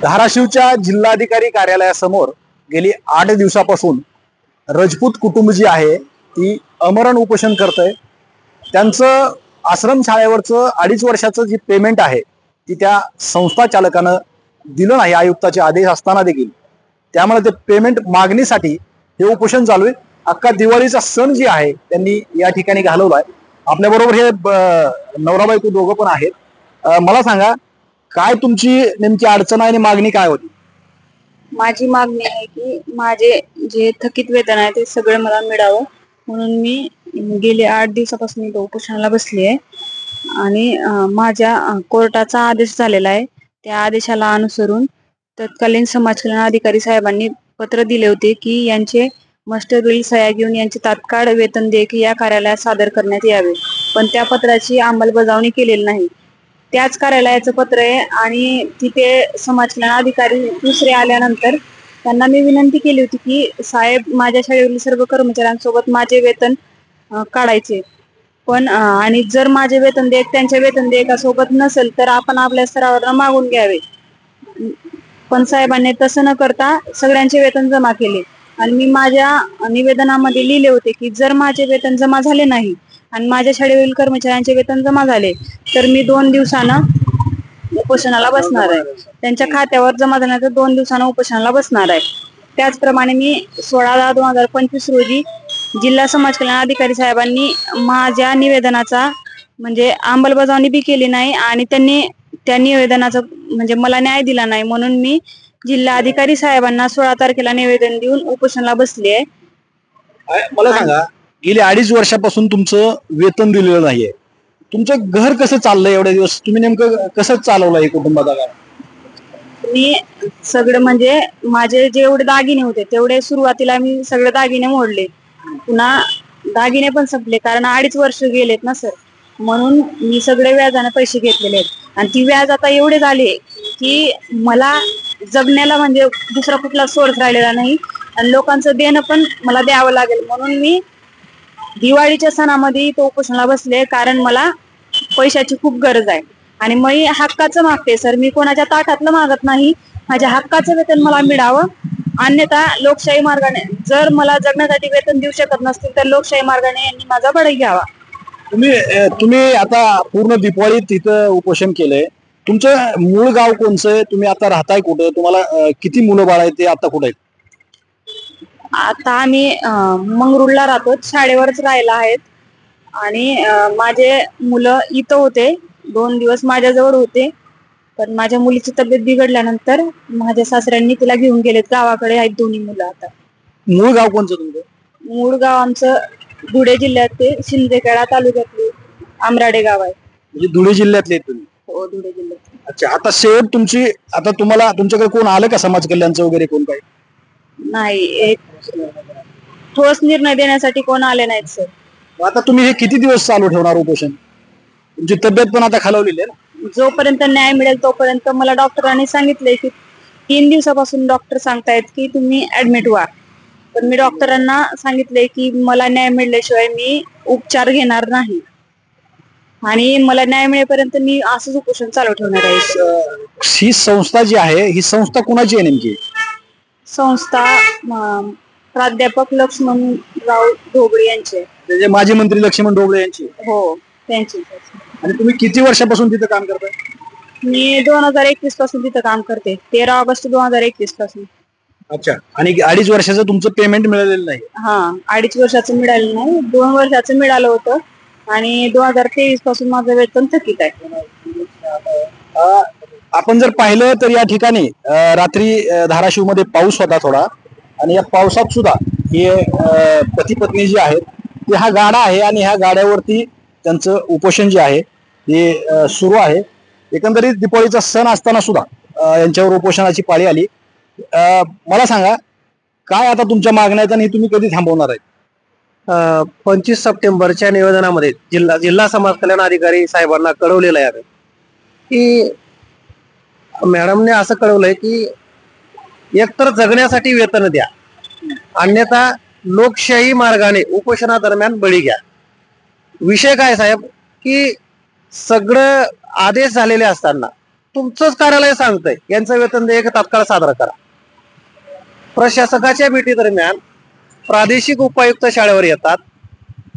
धाराशिवच्या जिल्हाधिकारी कार्यालयासमोर गेली 8 दिवसापासून रजपूत कुटुंब जी आहे ती अमरण उपोषण करतंय। त्यांचं आश्रमशाळेवरचं 2.5 वर्षाचं जी पेमेंट आहे ती त्या संस्था चालकानं दिलं नाही आयुक्ताचे आदेश असताना देखील, त्यामुळे ते पेमेंट मागणीसाठी हे उपोषण चालू आहे। अख्खा दिवाळीचा सण जी आहे त्यांनी या ठिकाणी घालवलाय। आपल्या बरोबर हे नवरा बायको दोघं पण आहेत। मला सांगा, काय तुमची नेमकी अडचण आहे आणि मागणी काय होती? माझी मागणी आहे की माझे जे थकीत वेतन आहे ते सगळं मला मिळावं, म्हणून मी गेले 8 दिवसापासून इथं उपोषणाला बसली आहे। आणि माझ्या कोर्टाचा आदेश झालेला आहे, त्या आदेशाला अनुसरून तत्कालीन समाज कल्याण अधिकारी साहेबांनी पत्र दिले होते की यांचे मास्टर बिल सह्या घेऊन यांचे तात्काळ वेतन देयक या कार्यालयात सादर करण्यात यावे, पण त्या पत्राची अंमलबजावणी केलेली नाही। त्याच कार्यालयाचं पत्र आहे आणि तिथे समाज कल्याण अधिकारी दुसरे आल्यानंतर त्यांना मी विनंती केली होती की साहेब, माझ्या शाळेवरील सर्व कर्मचाऱ्यांसोबत माझे वेतन काढायचे, पण आणि जर माझे वेतन देयक त्यांच्या वेतन देयकासोबत नसेल तर आपण आपल्या स्तरावर मागून घ्यावे। पण साहेबांनी तसं न करता सगळ्यांचे वेतन जमा केले आणि मी माझ्या निवेदनामध्ये लिहिले होते की जर माझे वेतन जमा झाले नाही आणि माझ्या शाळेवरील कर्मचाऱ्यांचे वेतन जमा झाले तर मी 2 दिवसानं उपोषणाला बसणार आहे। त्यांच्या खात्यावर जमा झाल्यानंतर 2 दिवसानं उपोषणाला बसणार आहे। त्याचप्रमाणे मी 16/10/2025 रोजी जिल्हा समाज कल्याण अधिकारी साहेबांनी माझ्या निवेदनाचा म्हणजे अंमलबजावणी बी केली नाही आणि त्यांनी त्या निवेदनाचा म्हणजे मला न्याय दिला नाही, म्हणून मी जिल्हा अधिकारी साहेबांना 16 तारखेला निवेदन देऊन उपोषणाला बसली आहे। मला सांगा, गेली 2.5 वर्षापासून तुमचं वेतन दिलेलं नाहीये, तुमचं घर कसं चाललंय? एवढे दिवस तुम्ही नेमकं कसं चालवलंय कुटुंबाला? मी सगळं म्हणजे माझे जेवढे दागिने होते तेवढे सुरुवातीला मी सगळे दागिने मोडले, पुन्हा दागिने पण संपले कारण 2.5 वर्ष गेलेत ना सर, म्हणून मी सगळे व्याजाने पैसे घेतलेले आहेत आणि ती व्याज आता एवढे झाले की मला जगण्याला म्हणजे दुसरा कुठला सोर्स राहिलेला नाही आणि लोकांचं देणं पण मला द्यावं लागेल, म्हणून मी दिवाळीच्या सणामध्ये तो उपोषणाला बसले कारण मला पैशाची खूप गरज आहे आणि मी हक्काचं मागते सर, मी कोणाच्या ताटातलं मागत नाही। माझ्या हक्काचं वेतन मला मिळावं, अन्यथा लोकशाही मार्गाने जर मला जगण्यासाठी वेतन देऊ शकत नसतील तर लोकशाही मार्गाने यांनी माझा बळी घ्यावा। तुम्ही आता पूर्ण दिवाळीत तिथं उपोषण केलंय, तुमचं मूळ गाव कोणचं आहे? तुम्ही आता राहताय कुठं? तुम्हाला किती मुलं बाळ आहेत? ते आता कुठे आहेत? आता आम्ही मंगरुळला राहतो, शाळेवरच राहायला आहेत आणि माझे मुलं इथं होते, 2 दिवस माझ्याजवळ होते, पण माझ्या मुलीची तब्येत बिघडल्यानंतर माझ्या सासऱ्यांनी तिला घेऊन गेलेत गावाकडे, आहेत दोन्ही मुलं आता। मूळ गाव कोणचं तुमचं? मूळ गाव आमचं धुळे जिल्ह्यात शिंदखेडा तालुक्यातले आमराडे गाव आहे। म्हणजे धुळे जिल्ह्यातले तुम्ही? हो, धुळे जिल्ह्यात। अच्छा, आता शेवट तुमची, आता तुम्हाला तुमच्याकडे कोण आलं का समाज कल्याणचं वगैरे कोण काही? नाही, एक ठोस निर्णय देण्यासाठी कोण आले नाहीत सर। आता तुम्ही हे किती दिवस चालू ठेवणार उपोषण? तुमची तब्येत पण आता खालावलेली आहे ना? जोपर्यंत न्याय मिळेल तोपर्यंत। मला डॉक्टरांनी सांगितलंय की 3 दिवसापासून डॉक्टर सांगतायत की तुम्ही ऍडमिट व्हा, पण मी डॉक्टरांना सांगितलंय की मला न्याय मिळाल्याशिवाय मी उपचार घेणार नाही आणि मला न्याय मिळेपर्यंत मी असंच उपोषण चालू ठेवणार आहे। ही संस्था जी आहे, ही संस्था कुणाची आहे नेमकी? संस्था प्राध्यापक लक्ष्मणराव ढोबळे यांचे, म्हणजे माजी मंत्री लक्ष्मण ढोबळे यांची? हो, त्यांची। आणि तुम्ही किती वर्षापासून तिथं काम करताय? मी 2021 पासून तिथं काम करते, 13 ऑगस्ट 2021 पासून। अच्छा, आणि 2.5 वर्षाचं तुमचं पेमेंट मिळालेलं नाही? हा, 2.5 वर्षाचं मिळालं नाही, 2 वर्षाचं मिळालं होतं आणि 2023 पासून माझं वेतन थकीत आहे। आपण जर पाहिलं तर या ठिकाणी रात्री धाराशिव मध्ये पाऊस होता थोडा, आणि या पावसात सुद्धा हे पती पत्नी जे आहेत ते हा गाडा आहे आणि ह्या गाड्यावरती त्यांचं उपोषण जे आहे हे सुरू आहे। एकंदरीत दिवाळीचा सण असताना सुद्धा यांच्यावर उपोषणाची पाळी आली। मला सांगा, काय आता तुमच्या मागण्या आहेत आणि तुम्ही कधी थांबवणार आहेत? 25 सप्टेंबरच्या निवेदनामध्ये जिल्हा समाज कल्याण अधिकारी साहेबांना कळवलेलं आहे की मॅडमने असं कळवलंय की एकतर जगण्यासाठी वेतन द्या, अन्यथा लोकशाही मार्गाने उपोषणादरम्यान बळी घ्या। विषय काय साहेब की सगळं आदेश झालेले असताना तुमचंच कार्यालय सांगतंय यांचं वेतन देयक तात्काळ सादर करा. प्रशासकाच्या भेटी दरम्यान प्रादेशिक उपायुक्त शाळेवर येतात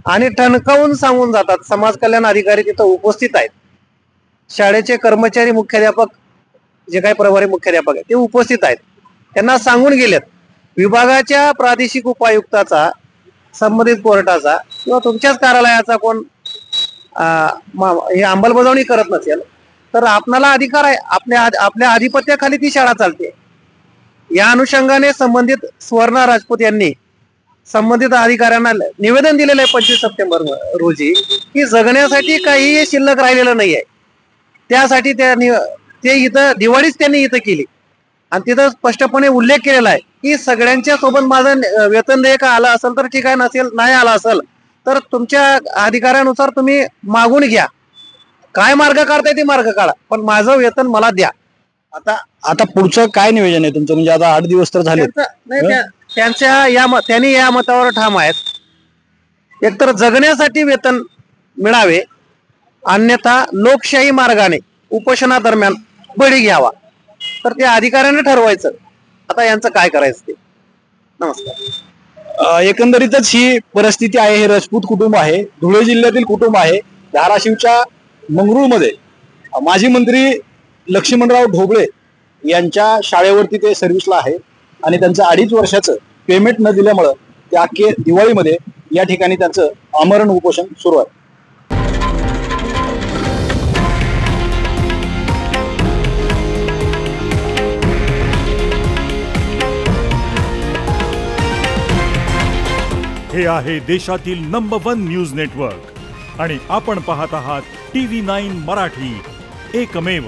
आणि ठणकावून सांगून जातात. समाज कल्याण अधिकारी तिथं उपस्थित आहेत. शाळेचे कर्मचारी मुख्याध्यापक जे काही प्रभारी मुख्याध्यापक आहेत ते उपस्थित आहेत. त्यांना सांगून गेलेत विभागाच्या प्रादेशिक उपायुक्ताचा, संबंधित कोर्टाचा किंवा तुमच्याच कार्यालयाचा कोण हे अंमलबजावणी करत नसेल तर आपणाला अधिकार आहे. आपल्या आधिपत्याखाली ती शाळा चालते. या अनुषंगाने संबंधित सुवर्णा राजपूत यांनी संबंधित अधिकाऱ्यांना निवेदन दिलेलं आहे 25 सप्टेंबर रोजी की जगण्यासाठी काही शिल्लक राहिलेलं नाही आहे. त्यासाठी ते इथं दिवाळीच त्यांनी इथं केली आणि तिथं स्पष्टपणे उल्लेख केलेला आहे की सगळ्यांच्या सोबत माझं वेतन देयक आलं असेल तर ठीक आहे, नसेल नाही आलं असेल तर तुमच्या अधिकाऱ्यानुसार तुम्ही मागून घ्या. काय मार्ग काढताय ते मार्ग काढा, पण माझं वेतन मला द्या. आता पुढचं काय नियोजन आहे तुमचं? म्हणजे आता 8 दिवस तर झाले. त्यांनी या मतावर ठाम आहेत. एकतर जगण्यासाठी वेतन मिळावे, अन्यथा लोकशाही मार्गाने उपोषणादरम्यान बळी घ्यावा. तर त्या अधिकाऱ्याने ठरवायचं आता यांचं काय करायचं ते. नमस्कार. एकंदरीतच ही परिस्थिती आहे. हे राजपूत कुटुंब आहे, धुळे जिल्ह्यातील कुटुंब आहे. धाराशिवच्या मंगरुळमध्ये माजी मंत्री लक्ष्मणराव ढोबळे यांच्या शाळेवरती ते सर्व्हिसला आहे आणि त्यांचं 2.5 वर्षाचं पेमेंट न दिल्यामुळं ते अख्खे दिवाळीमध्ये या ठिकाणी त्यांचं आमरण उपोषण सुरू आहे. हे आहे देशातील नंबर 1 न्यूज नेटवर्क आणि आपण पाहत आहात TV9 मराठी, एकमेव.